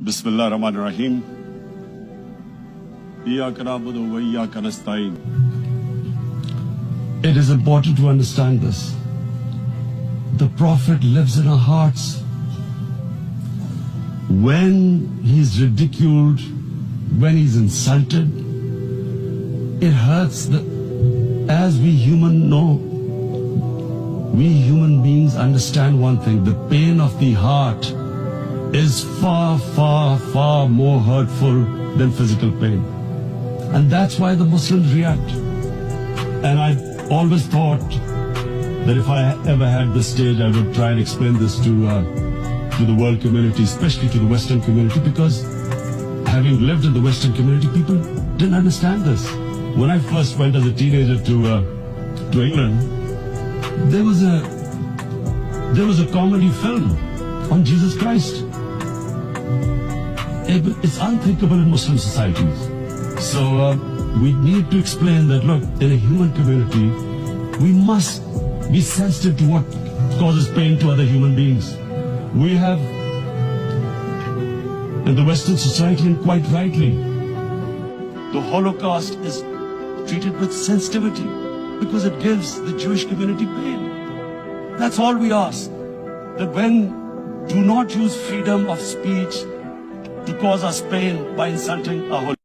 بسم الله الرحمن الرحيم إياك نعبد وإياك نستعين. It is important to understand this. The Prophet lives in our hearts. When he is ridiculed, when he is insulted, it hurts. As we human know, we human beings understand one thing: the pain of the heart is far, far, far more hurtful than physical pain. And that's why the Muslims react. And I've always thought that if I ever had this stage, I would try and explain this to the world community, especially to the Western community, because having lived in the Western community, people didn't understand this. When I first went as a teenager to England, there was a comedy film on Jesus Christ. It's unthinkable in Muslim societies. So we need to explain that, look, in a human community, we must be sensitive to what causes pain to other human beings. We have, in the Western society, and quite rightly, the Holocaust is treated with sensitivity because it gives the Jewish community pain. That's all we ask. That do not use freedom of speech to cause us pain by insulting our